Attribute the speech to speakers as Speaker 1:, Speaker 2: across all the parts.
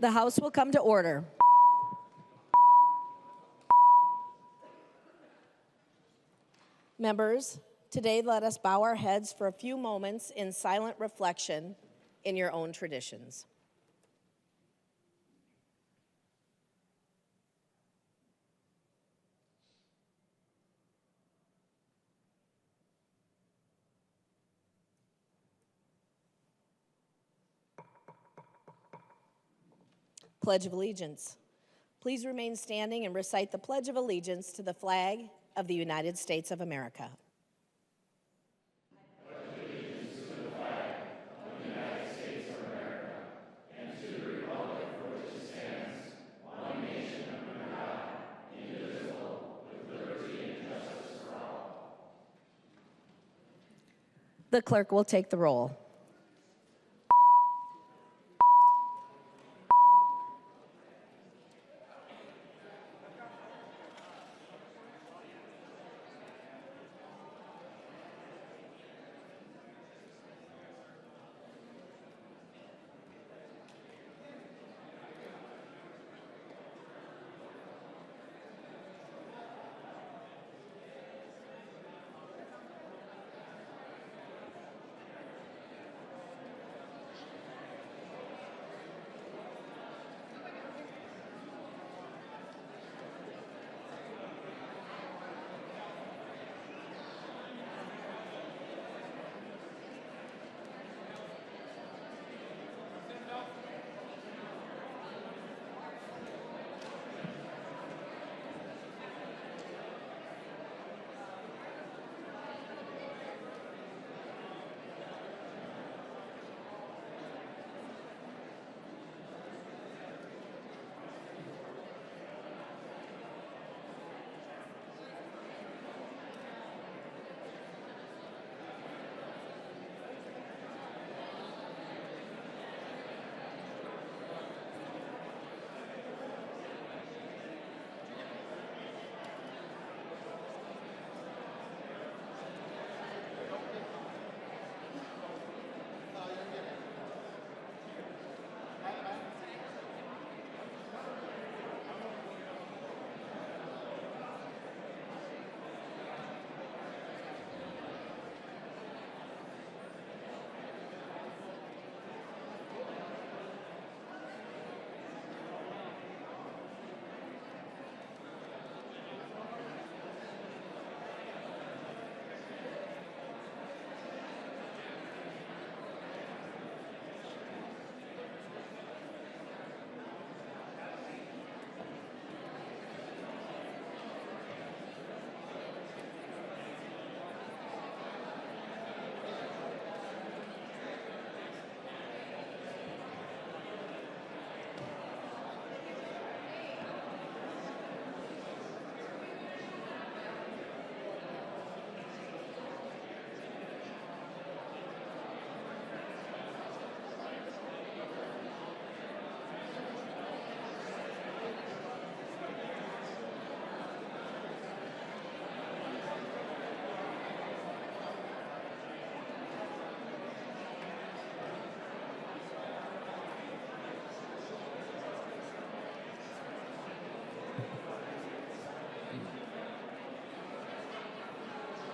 Speaker 1: The House will come to order. Members, today let us bow our heads for a few moments in silent reflection in your own traditions. Pledge of Allegiance. Please remain standing and recite the Pledge of Allegiance to the flag of the United States of America.
Speaker 2: I pledge allegiance to the flag of the United States of America and to the republic for which it stands, one nation under God, indivisible, with liberty and justice for all.
Speaker 1: The clerk will take the roll.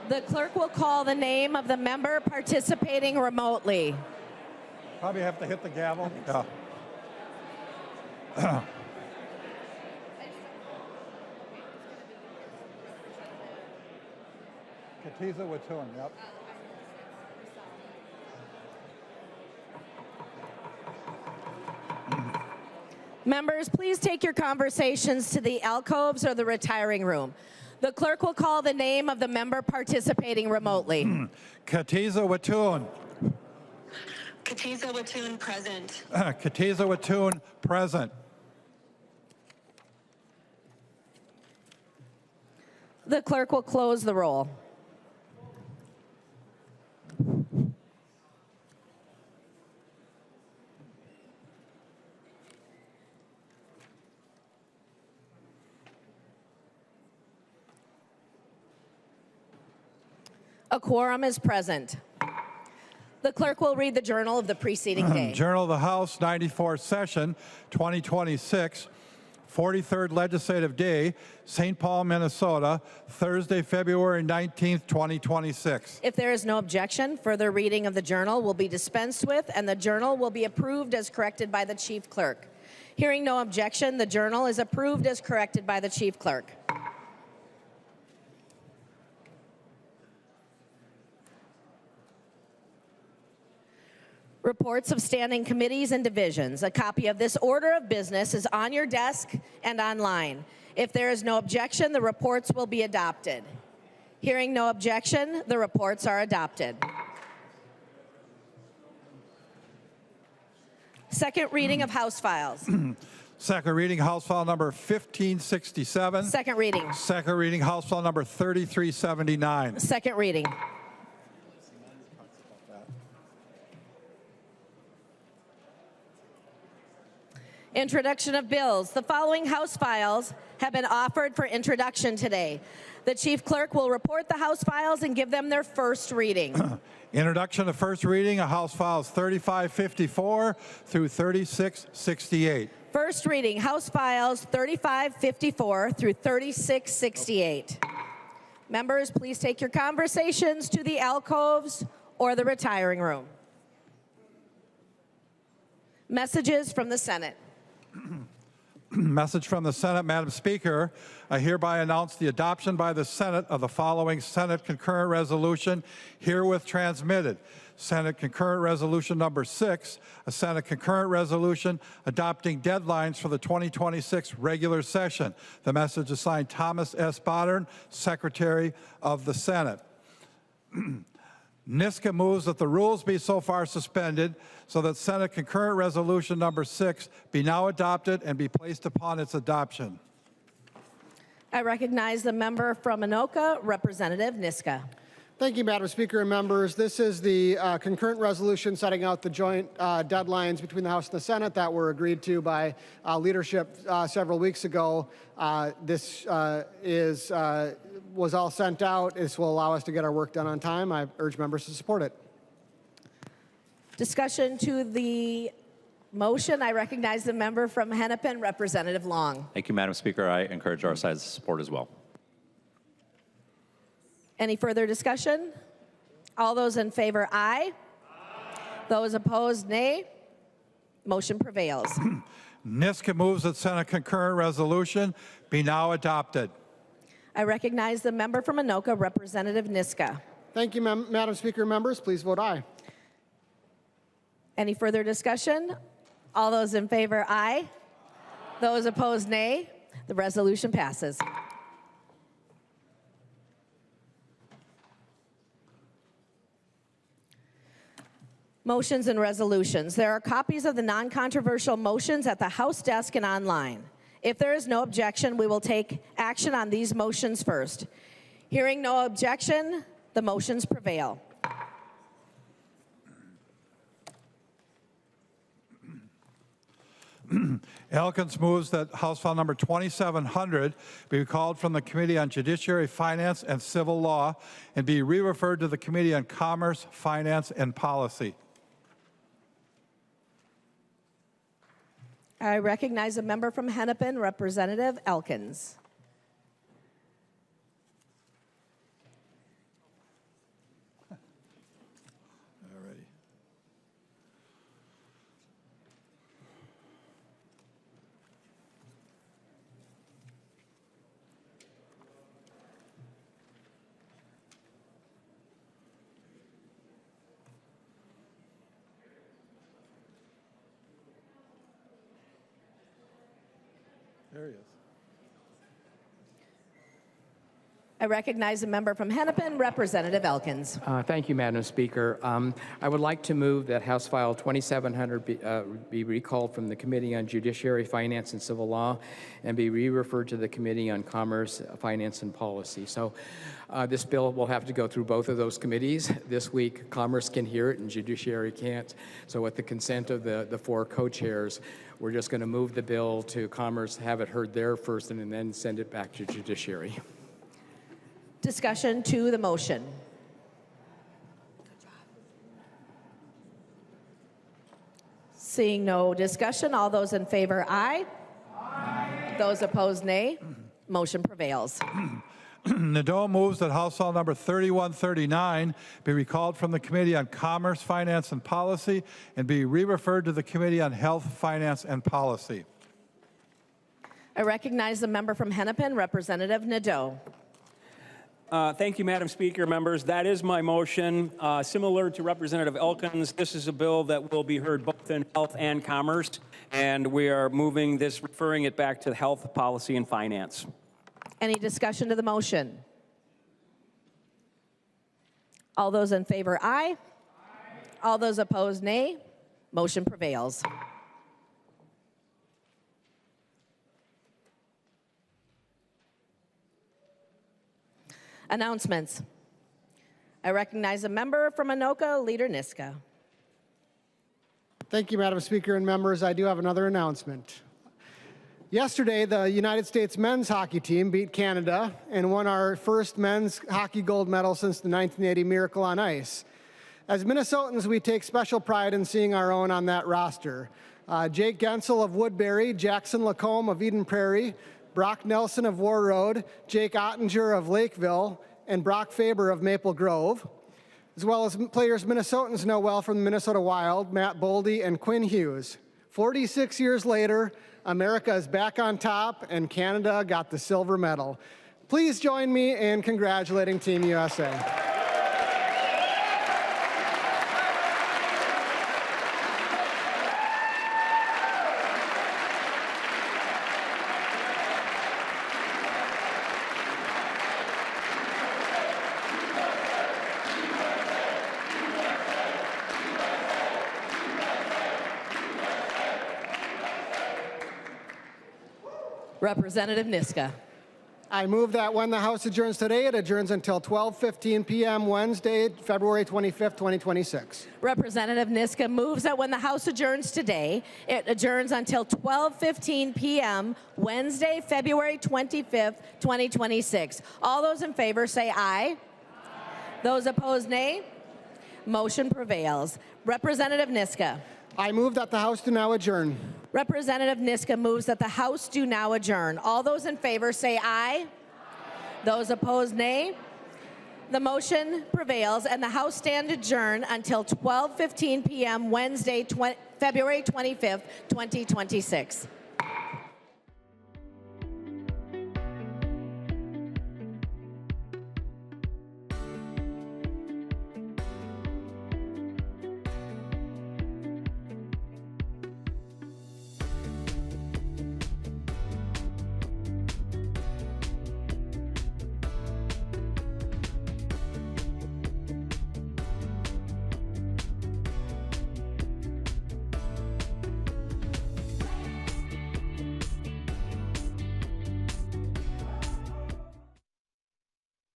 Speaker 1: The clerk will call the name of the member participating remotely.
Speaker 3: Probably have to hit the gavel. Yeah. Katiza Watun, yep.
Speaker 1: Members, please take your conversations to the alcoves or the retiring room. The clerk will call the name of the member participating remotely.
Speaker 3: Katiza Watun.
Speaker 4: Katiza Watun, present.
Speaker 3: Katiza Watun, present.
Speaker 1: The clerk will close the roll. A quorum is present. The clerk will read the journal of the preceding day.
Speaker 3: Journal of the House, 94th Session, 2026, 43rd Legislative Day, St. Paul, Minnesota, Thursday, February 19th, 2026.
Speaker 1: If there is no objection, further reading of the journal will be dispensed with, and the journal will be approved as corrected by the chief clerk. Hearing no objection, the journal is approved as corrected by the chief clerk. Reports of standing committees and divisions. A copy of this order of business is on your desk and online. If there is no objection, the reports will be adopted. Hearing no objection, the reports are adopted. Second reading of House files.
Speaker 3: Second reading, House File number 1567.
Speaker 1: Second reading.
Speaker 3: Second reading, House File number 3379.
Speaker 1: Second reading. Introduction of bills. The following House files have been offered for introduction today. The chief clerk will report the House files and give them their first reading.
Speaker 3: Introduction of first reading of House Files 3554 through 3668.
Speaker 1: First reading, House Files 3554 through 3668. Members, please take your conversations to the alcoves or the retiring room. Messages from the Senate.
Speaker 3: Message from the Senate, Madam Speaker. I hereby announce the adoption by the Senate of the following Senate concurrent resolution herewith transmitted. Senate concurrent resolution number 6, a Senate concurrent resolution adopting deadlines for the 2026 regular session. The message is signed Thomas S. Boddern, Secretary of the Senate. Niska moves that the rules be so far suspended so that Senate concurrent resolution number 6 be now adopted and be placed upon its adoption.
Speaker 1: I recognize the member from Anoka, Representative Niska.
Speaker 4: Thank you, Madam Speaker and members. This is the concurrent resolution setting out the joint deadlines between the House and the Senate that were agreed to by leadership several weeks ago. This was all sent out. This will allow us to get our work done on time. I urge members to support it.
Speaker 1: Discussion to the motion. I recognize the member from Hennepin, Representative Long.
Speaker 5: Thank you, Madam Speaker. I encourage our sides to support as well.
Speaker 1: Any further discussion? All those in favor, aye. Those opposed, nay. Motion prevails.
Speaker 3: Niska moves that Senate concurrent resolution be now adopted.
Speaker 1: I recognize the member from Anoka, Representative Niska.
Speaker 4: Thank you, Madam Speaker and members. Please vote aye.
Speaker 1: Any further discussion? All those in favor, aye. Those opposed, nay. The resolution passes. Motions and resolutions. There are copies of the non-controversial motions at the House desk and online. If there is no objection, we will take action on these motions first. Hearing no objection, the motions prevail.
Speaker 3: Elkins moves that House File number 2700 be recalled from the Committee on Judiciary, Finance, and Civil Law and be re-referred to the Committee on Commerce, Finance, and Policy.
Speaker 1: I recognize a member from Hennepin, Representative Elkins.
Speaker 3: Alrighty. There he is.
Speaker 1: I recognize a member from Hennepin, Representative Elkins.
Speaker 6: Thank you, Madam Speaker. I would like to move that House File 2700 be recalled from the Committee on Judiciary, Finance, and Civil Law and be re-referred to the Committee on Commerce, Finance, and Policy. So this bill will have to go through both of those committees. This week, Commerce can hear it and Judiciary can't. So with the consent of the four co-chairs, we're just going to move the bill to Commerce, have it heard there first, and then send it back to Judiciary.
Speaker 1: Discussion to the motion. Seeing no discussion, all those in favor, aye. Aye. Those opposed, nay. Motion prevails.
Speaker 3: Nadeau moves that House File Number 3139 be recalled from the Committee on Commerce, Finance, and Policy and be re-referred to the Committee on Health, Finance, and Policy.
Speaker 1: I recognize the member from Hennepin, Representative Nadeau.
Speaker 7: Thank you, Madam Speaker. Members, that is my motion. Similar to Representative Elkins, this is a bill that will be heard both in Health and Commerce, and we are moving this, referring it back to Health, Policy, and Finance.
Speaker 1: Any discussion to the motion? All those in favor, aye. Aye. All those opposed, nay. Motion prevails. Announcements. I recognize a member from Anoka, Leader Niska.
Speaker 4: Thank you, Madam Speaker and members. I do have another announcement. Yesterday, the United States men's hockey team beat Canada and won our first men's hockey gold medal since the 1980 Miracle on Ice. As Minnesotans, we take special pride in seeing our own on that roster. Jake Gensel of Woodbury, Jackson Lacombe of Eden Prairie, Brock Nelson of War Road, Jake Ottinger of Lakeville, and Brock Faber of Maple Grove, as well as players Minnesotans know well from the Minnesota Wild, Matt Boldy and Quinn Hughes. 46 years later, America is back on top, and Canada got the silver medal. Please join me in congratulating Team USA.
Speaker 1: Representative Niska.
Speaker 4: I move that when the House adjourns today, it adjourns until 12:15 p.m. Wednesday, February 25th, 2026.
Speaker 1: Representative Niska moves that when the House adjourns today, it adjourns until 12:15 p.m. Wednesday, February 25th, 2026. All those in favor say aye. Aye. Those opposed, nay. Motion prevails. Representative Niska.
Speaker 4: I move that the House do now adjourn.
Speaker 1: Representative Niska moves that the House do now adjourn. All those in favor say aye. Aye. Those opposed, nay. The motion prevails, and the House stand adjourned until 12:15 p.m. Wednesday, February 25th, 2026.